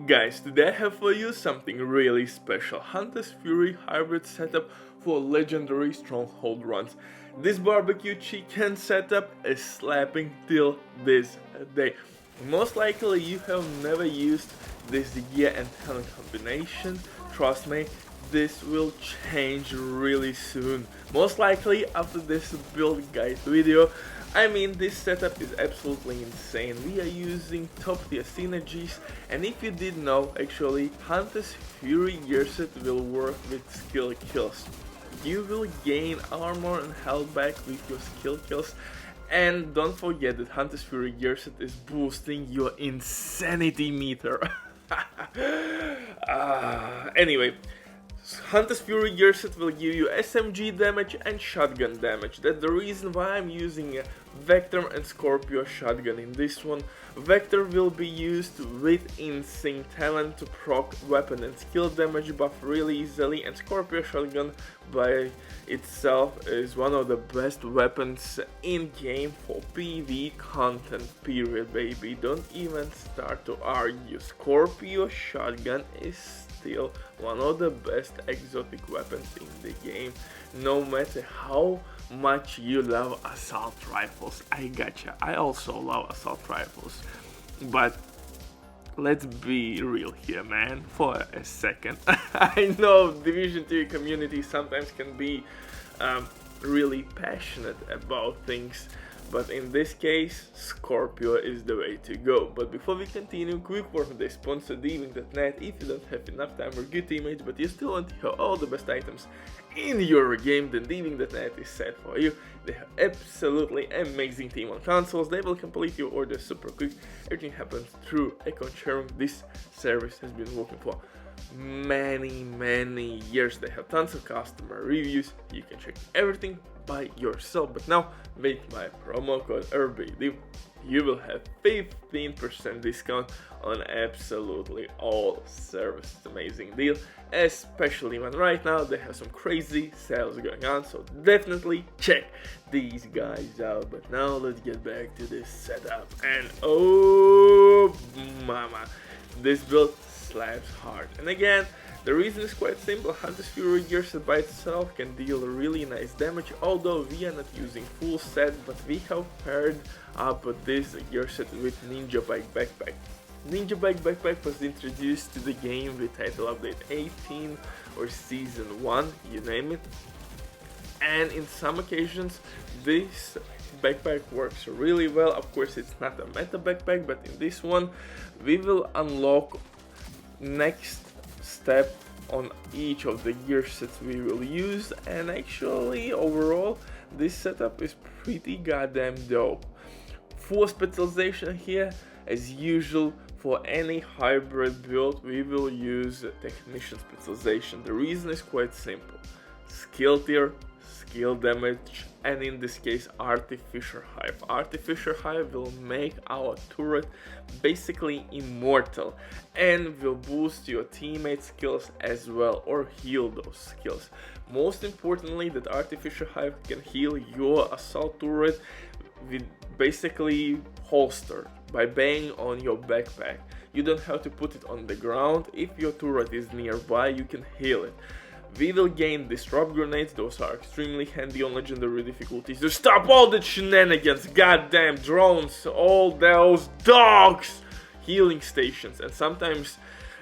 Guys, today I have for you something really special. Hunter's Fury hybrid setup for legendary stronghold runs. This barbecue chicken setup is slapping till this day. Most likely you have never used this gear and talent combination. Trust me, this will change really soon. Most likely after this build guide video. I mean, this setup is absolutely insane. We are using top tier synergies, and if you didn't know, actually Hunter's Fury gear set will work with skill kills. You will gain armor and health back with your skill kills, and don't forget that Hunter's Fury gear set is boosting your insanity meter. Anyway, Hunter's Fury gear set will give you SMG damage and shotgun damage. That's the reason why I'm using a Vector and Scorpio shotgun in this one. Vector will be used with insane talent to proc weapon and skill damage buff really easily, and Scorpio shotgun by itself is one of the best weapons in game for PvE content, period, baby. Don't even start to argue. Scorpio shotgun is still one of the best exotic weapons in the game, no matter how much you love assault rifles. I gotcha, I also love assault rifles, but let's be real here, man, for a second. I know Division 3 community sometimes can be really passionate about things, but in this case, Scorpio is the way to go. But before we continue, quick word from the sponsor, Diving.net. If you don't have enough time or good teammates, but you still want to have all the best items in your game, then Diving.net is set for you. They have absolutely amazing team on consoles. They will complete your order super quick. Everything happens through account sharing. This service has been working for many years. They have tons of customer reviews. You can check everything by yourself, but now with my promo code RBD you will have 15% discount on absolutely all services. Amazing deal, especially when right now they have some crazy sales going on, so definitely check these guys out. But now let's get back to this setup, and oh mama, this build slaps hard. And again, the reason is quite simple. Hunter's Fury gear set by itself can deal really nice damage, although we are not using full set, but we have paired up this gear set with Ninja Bike Backpack. Ninja Bike Backpack was introduced to the game with title update 18 or season 1, you name it, and in some occasions this backpack works really well. Of course, it's not a meta backpack, but in this one we will unlock next step on each of the gear sets we will use, and actually overall this setup is pretty goddamn dope. Full specialization here as usual. For any hybrid build we will use technician specialization. The reason is quite simple: skill tier, skill damage, and in this case artificial hive. Artificial hive will make our turret basically immortal and will boost your teammate skills as well, or heal those skills. Most importantly, that artificial hive can heal your assault turret with basically holster by banging on your backpack. You don't have to put it on the ground. If your turret is nearby, you can heal it. We will gain disrupt grenades. Those are extremely handy on legendary difficulties to stop all the shenanigans, goddamn drones, all those dogs. Healing stations, and sometimes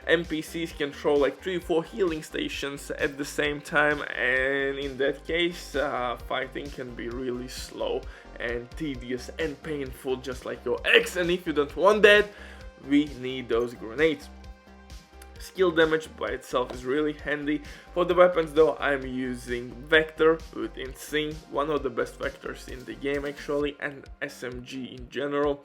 NPCs can throw like 3 or 4 healing stations at the same time, and in that case fighting can be really slow and tedious and painful, just like your ex. And if you don't want that, we need those grenades. Skill damage by itself is really handy. For the weapons though, I'm using Vector with Insane, one of the best vectors in the game actually, and SMG in general.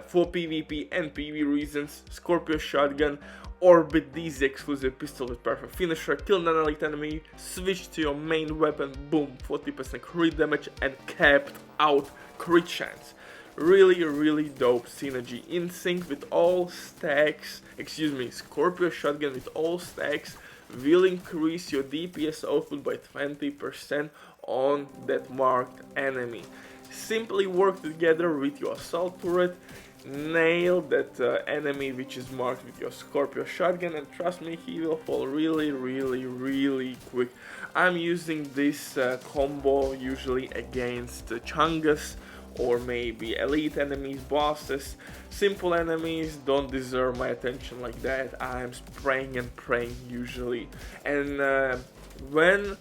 For PvP and PvE reasons, Scorpio shotgun, Orbit DZ exclusive pistol with perfect finisher, kill non-elite enemy, switch to your main weapon, boom, 40% crit damage and capped out crit chance. Really dope synergy. In sync with all stacks, Scorpio shotgun with all stacks will increase your DPS output by 20% on that marked enemy. Simply work together with your assault turret nail that enemy which is marked with your Scorpio shotgun, and trust me, he will fall really quick. I'm using this combo usually against Chungus or maybe elite enemies, bosses. Simple enemies don't deserve my attention like that. I'm spraying and praying usually, and when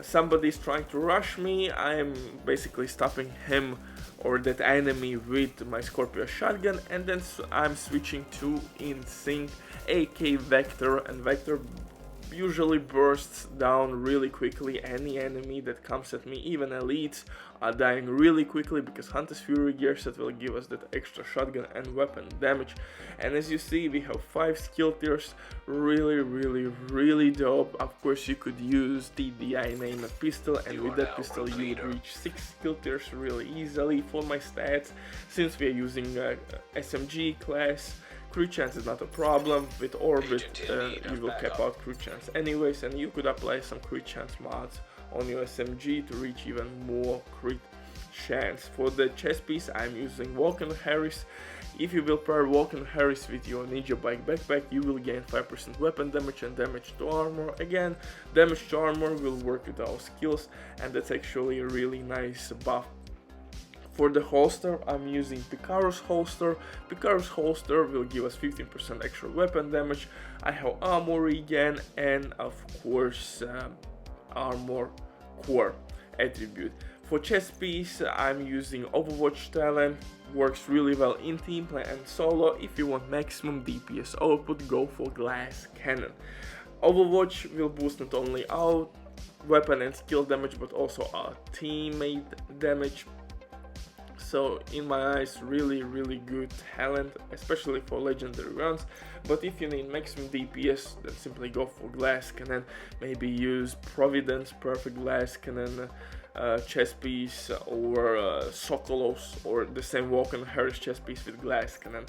somebody's trying to rush me, I'm basically stopping him or that enemy with my Scorpio shotgun, and then I'm switching to InSync AK Vector, and Vector usually bursts down really quickly. Any enemy that comes at me, even elites, are dying really quickly because Hunter's Fury gear set will give us that extra shotgun and weapon damage. And as you see, we have 5 skill tiers, really dope. Of course, you could use TDI name a pistol, and with that pistol you would reach 6 skill tiers really easily. For my stats, since we are using SMG class, crit chance is not a problem. With Orbit, you will cap out crit chance anyways, and you could apply some crit chance mods on your SMG to reach even more crit chance. For the chest piece, I'm using Vulcan Harris. If you will pair Vulcan Harris with your Ninja Bike backpack, you will gain 5% weapon damage and damage to armor. Again, damage to armor will work with our skills, and that's actually a really nice buff. For the holster, I'm using Picaro's holster. Picaro's holster will give us 15% extra weapon damage. I have armor regen and of course armor core attribute. For chest piece, I'm using Overwatch talent. Works really well in team play and solo. If you want maximum DPS output, go for glass cannon. Overwatch will boost not only our weapon and skill damage but also our teammate damage. So in my eyes, really good talent, especially for legendary runs. But if you need maximum DPS, then simply go for glass cannon. Maybe use Providence perfect glass cannon chest piece, or Sokolos, or the same Vulcan Harris chest piece with glass cannon.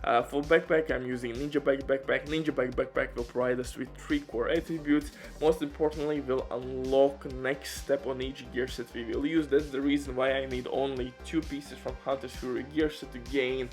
For backpack, I'm using Ninja Bike backpack. Ninja Bike backpack will provide us with 3 core attributes. Most importantly, will unlock next step on each gear set we will use. That's the reason why I need only 2 pieces from Hunter's Fury gear set to gain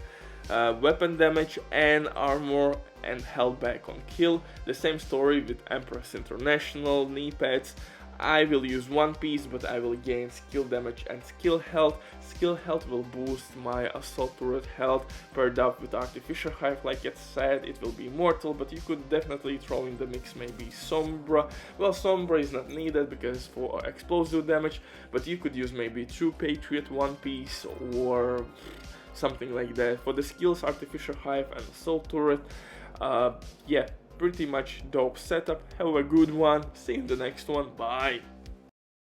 weapon damage and armor and health back on kill. The same story with Empress International knee pads. I will use 1 piece, but I will gain skill damage and skill health. Skill health will boost my assault turret health, paired up with artificial hive. Like it said, it will be mortal, but you could definitely throw in the mix maybe Sombra. Well, Sombra is not needed because for explosive damage, but you could use maybe True Patriot 1 piece or something like that. For the skills, artificial hive and assault turret, yeah, pretty much dope setup. Have a good one. See you in the next one. Bye.